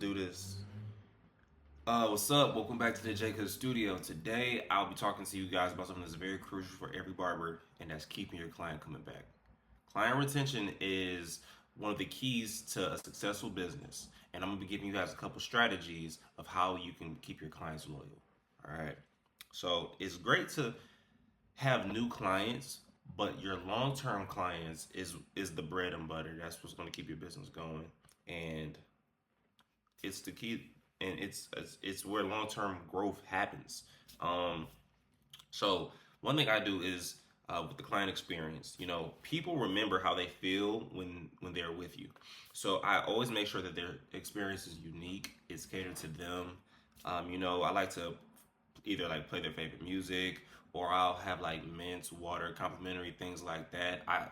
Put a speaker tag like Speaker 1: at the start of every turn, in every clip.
Speaker 1: do this. What's up? Welcome back to the J Cutz Studio. Today, I'll be talking to you guys about something that's very crucial for every barber, and that's keeping your client coming back. Client retention is one of the keys to a successful business, and I'm gonna be giving you guys a couple strategies of how you can keep your clients loyal. All right. So it's great to have new clients, but your long-term clients is the bread and butter. That's what's going to keep your business going, and it's the key, and it's where long-term growth happens. Um, so one thing I do is with the client experience, people remember how they feel when they're with you. So I always make sure that their experience is unique. It's catered to them. I like to either like play their favorite music, or I'll have like mints, water, complimentary things like that. I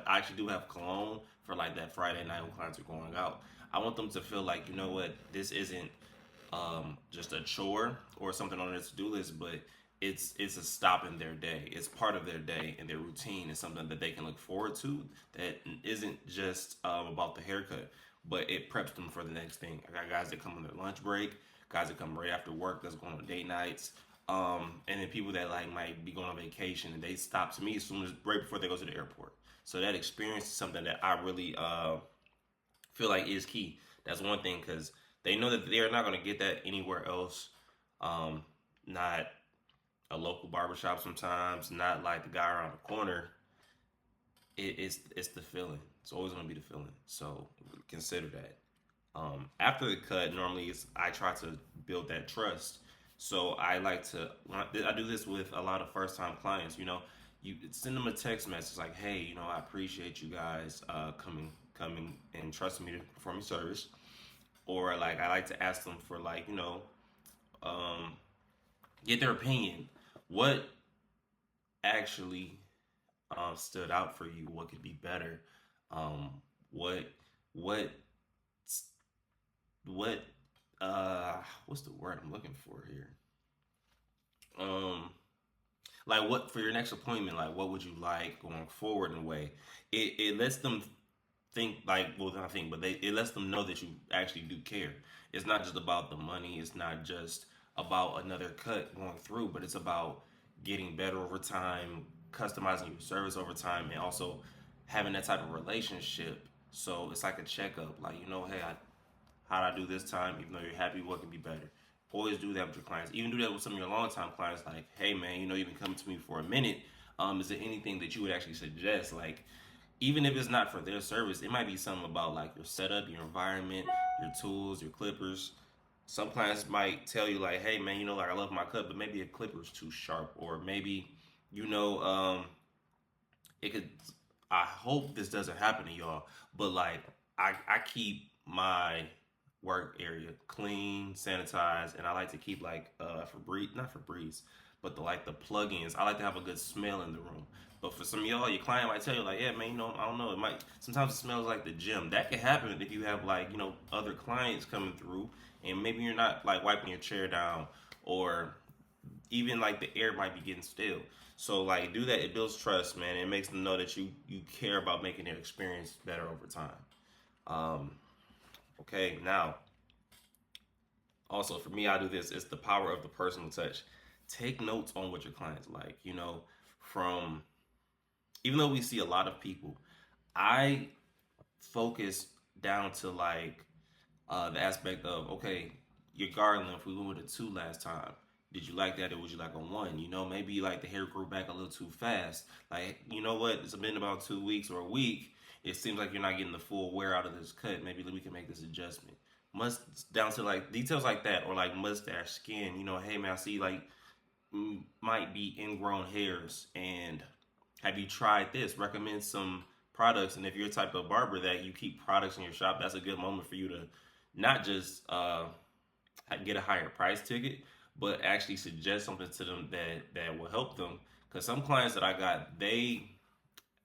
Speaker 1: actually do have cologne for like that Friday night when clients are going out. I want them to feel like, you know what, this isn't just a chore or something on their to-do list, but it's a stop in their day. It's part of their day and their routine. It's something that they can look forward to that isn't just about the haircut, but it preps them for the next thing. I got guys that come on their lunch break, guys that come right after work that's going on date nights, and then people that like might be going on vacation and they stop to me as soon as right before they go to the airport. So that experience is something that I really feel like is key. That's one thing because they know that they're not going to get that anywhere else. Not a local barbershop sometimes, not like the guy around the corner. It's the feeling. It's always going to be the feeling. So consider that. After the cut, normally I try to build that trust. So I do this with a lot of first time clients. You send them a text message like, hey, I appreciate you guys coming and trusting me to perform your service. Or like I like to ask them for like, um, get their opinion. What actually stood out for you? What could be better? What what what what's the word I'm looking for here? Um like what for your next appointment, like what would you like going forward in a way? It lets them think like, well, not think, but it lets them know that you actually do care. It's not just about the money, it's not just about another cut going through, but it's about getting better over time, customizing your service over time, and also having that type of relationship. So it's like a checkup, like, hey, how did I do this time? Even though you're happy, what can be better? Always do that with your clients. Even do that with some of your long-time clients. Like, hey, man, you've been coming to me for a minute. Is there anything that you would actually suggest? Like, even if it's not for their service, it might be something about like your setup, your environment, your tools, your clippers. Some clients might tell you like, hey, man, like I love my cut, but maybe a clipper's too sharp, or maybe, it could. I hope this doesn't happen to y'all, but like I keep my work area clean, sanitized, and I like to keep like Febreze, not Febreze, but the plugins. I like to have a good smell in the room. But for some of y'all, your client might tell you like, yeah, man, I don't know. It might sometimes it smells like the gym. That can happen if you have like other clients coming through, and maybe you're not like wiping your chair down, or even like the air might be getting stale. So like do that. It builds trust, man. It makes them know that you care about making their experience better over time. Um, okay, now also for me, I do this. It's the power of the personal touch. Take notes on what your clients like. From even though we see a lot of people, I focus down to like the aspect of, okay, your garden length, we went with a 2 last time. Did you like that, or would you like a 1? Maybe you like the hair grew back a little too fast. Like, you know what? It's been about 2 weeks or a week. It seems like you're not getting the full wear out of this cut. Maybe we can make this adjustment. Down to like details like that, or like mustache, skin. Hey man, I see like might be ingrown hairs, and have you tried this? Recommend some products. And if you're a type of barber that you keep products in your shop, that's a good moment for you to not just get a higher price ticket, but actually suggest something to them that will help them. Because some clients that I got, they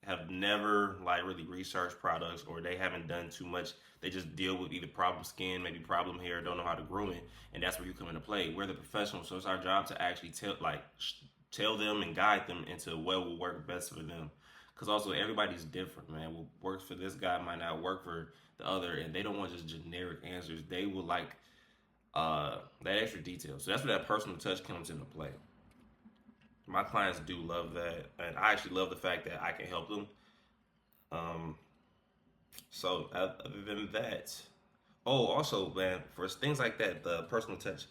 Speaker 1: have never like really researched products, or they haven't done too much. They just deal with either problem skin, maybe problem hair, don't know how to groom it, and that's where you come into play. We're the professionals, so it's our job to actually tell them and guide them into what will work best for them. Because also everybody's different, man. What works for this guy might not work for the other, and they don't want just generic answers. They would like that extra detail. So that's where that personal touch comes into play. My clients do love that, and I actually love the fact that I can help them. Um, so other than that, oh, also, man, for things like that, the personal touch,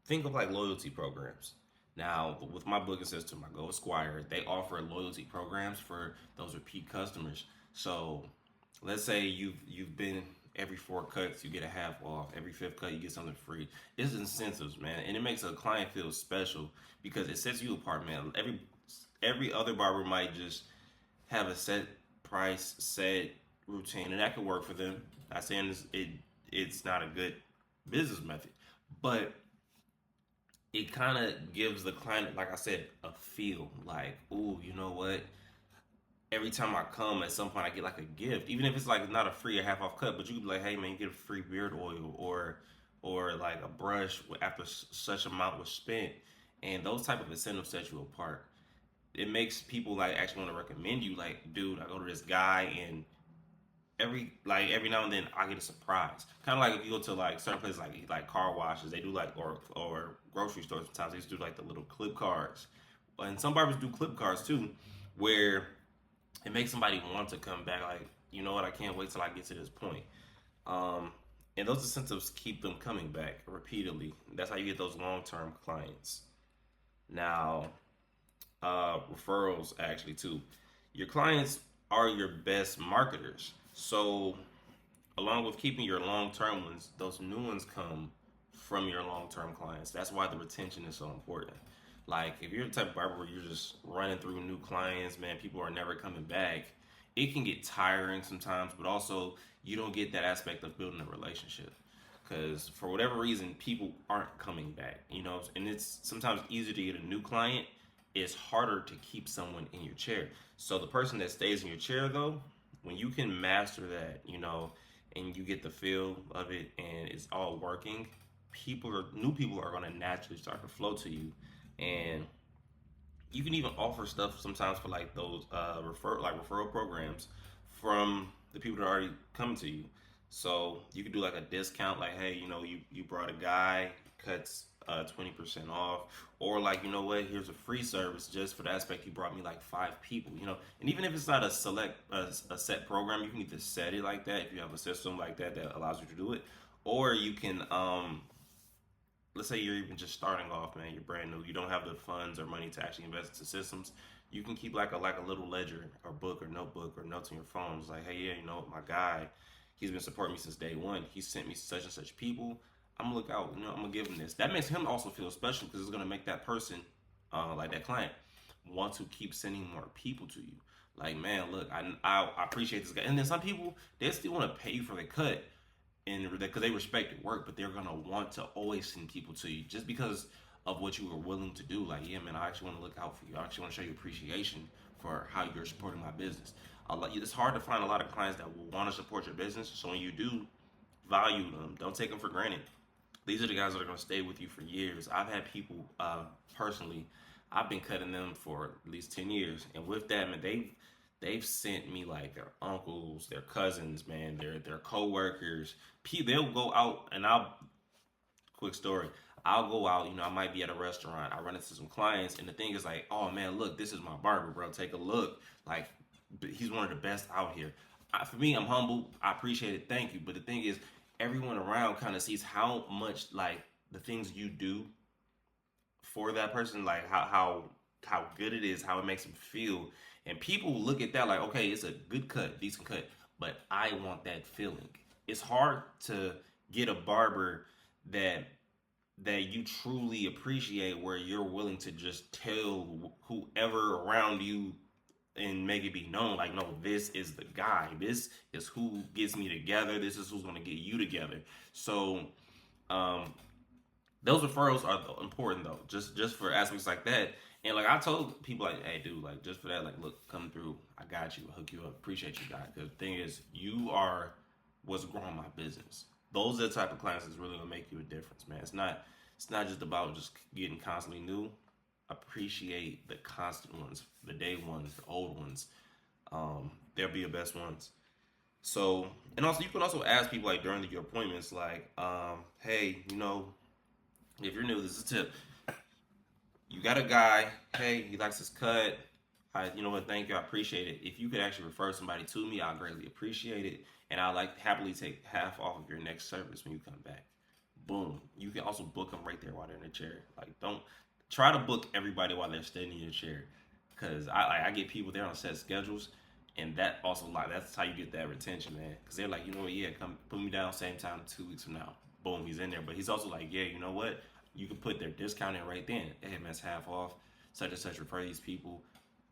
Speaker 1: think of like loyalty programs. Now, with my booking system, I go Esquire. They offer loyalty programs for those repeat customers. So, let's say you've been every 4 cuts, you get a half off. Every fifth cut, you get something free. It's incentives, man, and it makes a client feel special because it sets you apart, man. Every other barber might just have a set price, set routine, and that could work for them. Not saying it's not a good business method, but it kind of gives the client, like I said, a feel like, ooh, you know what? Every time I come, at some point I get like a gift, even if it's like not a free or half off cut, but you could be like, hey man, you get a free beard oil or like a brush after such amount was spent, and those type of incentives set you apart. It makes people like actually want to recommend you. Like, dude, I go to this guy, and every now and then I get a surprise. Kind of like if you go to like certain places like car washes, they do like or grocery stores. Sometimes they just do like the little clip cards, and some barbers do clip cards too, where it makes somebody want to come back. Like, you know what? I can't wait till I get to this point. Um, and those incentives keep them coming back repeatedly. That's how you get those long term clients. Now, referrals actually too. Your clients are your best marketers. So, along with keeping your long term ones, those new ones come from your long term clients. That's why the retention is so important. Like, if you're the type of barber where you're just running through new clients, man, people are never coming back, it can get tiring sometimes, but also you don't get that aspect of building a relationship. Because for whatever reason, people aren't coming back, you know, and it's sometimes easier to get a new client. It's harder to keep someone in your chair. So the person that stays in your chair, though, when you can master that, you know, and you get the feel of it and it's all working, new people are going to naturally start to flow to you. And you can even offer stuff sometimes for like those referral programs from the people that are already coming to you. So you could do like a discount, like, hey, you know, you brought a guy, cuts 20% off, or like, you know what, here's a free service just for the aspect you brought me like 5 people, you know. And even if it's not a set program, you can either set it like that if you have a system like that that allows you to do it, or you can let's say you're even just starting off, man, you're brand new, you don't have the funds or money to actually invest into systems. You can keep like a little ledger or book or notebook or notes on your phone. It's like, hey, yeah, you know, my guy, he's been supporting me since day one. He sent me such and such people. I'm gonna look out, you know, I'm gonna give him this. That makes him also feel special because it's gonna make that person, like that client, want to keep sending more people to you. Like, man, look, I appreciate this guy. And then some people, they still want to pay you for the cut, and because they respect your work, but they're gonna want to always send people to you just because of what you were willing to do. Like, yeah, man, I actually want to look out for you. I actually want to show you appreciation for how you're supporting my business. It's hard to find a lot of clients that will want to support your business. So when you do, value them. Don't take them for granted. These are the guys that are going to stay with you for years. I've had people personally, I've been cutting them for at least 10 years, and with that, man, they've sent me like their uncles, their cousins, man, their coworkers. They'll go out, and quick story. I'll go out, you know, I might be at a restaurant. I run into some clients, and the thing is like, oh man, look, this is my barber, bro. Take a look. Like, he's one of the best out here. For me, I'm humble. I appreciate it. Thank you. But the thing is, everyone around kind of sees how much like the things you do for that person, like how good it is, how it makes them feel, and people look at that like, okay, it's a good cut, decent cut, but I want that feeling. It's hard to get a barber that you truly appreciate, where you're willing to just tell whoever around you and make it be known, like, no, this is the guy, this is who gets me together, this is who's going to get you together. So um those referrals are important though, just for aspects like that. And like I told people, like, hey dude, like just for that, like, look, come through, I got you, I'll hook you up, appreciate you guys, because the thing is, you are what's growing my business. Those are the type of clients that's really gonna make you a difference, man. It's not just about just getting constantly new. Appreciate the constant ones, the day ones, the old ones. They'll be your best ones. So, and also you can also ask people like during your appointments, like, hey, if you're new, this is a tip. You got a guy, hey, he likes his cut. You know what? Thank you. I appreciate it. If you could actually refer somebody to me, I greatly appreciate it, and I like happily take half off of your next service when you come back. Boom. You can also book them right there while they're in the chair. Like, don't try to book everybody while they're standing in your chair, because I get people there on set schedules, and that also like that's how you get that retention, man. Because they're like, you know what? Yeah, come put me down same time 2 weeks from now. Boom, he's in there. But he's also like, yeah, you know what? You can put their discount in right then. Hey, man, it's half off. Such and such refer these people.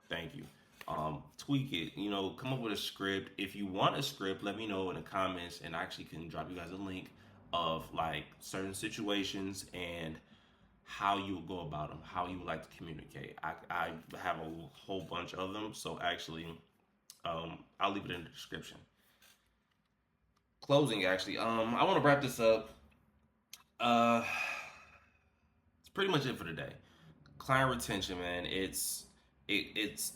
Speaker 1: Thank you. Tweak it. Come up with a script. If you want a script, let me know in the comments, and I actually can drop you guys a link of like certain situations and how you would go about them, how you would like to communicate. I have a whole bunch of them, so actually, I'll leave it in the description. Closing, actually, I want to wrap this up. Uh, it's pretty much it for today. Client retention, man. It's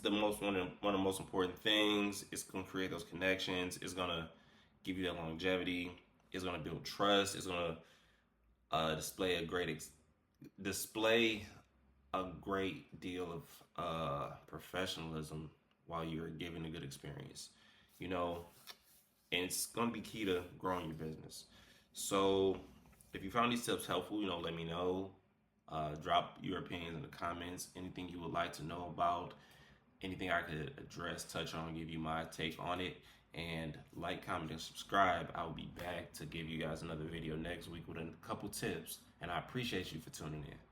Speaker 1: the most one of the most important things. It's gonna create those connections. It's gonna give you that longevity. It's gonna build trust. It's gonna display a great deal of professionalism while you're giving a good experience. You know, and it's gonna be key to growing your business. So, if you found these tips helpful, let me know. Drop your opinions in the comments. Anything you would like to know about, anything I could address, touch on, give you my take on it. And like, comment, and subscribe. I'll be back to give you guys another video next week with a couple tips. And I appreciate you for tuning in.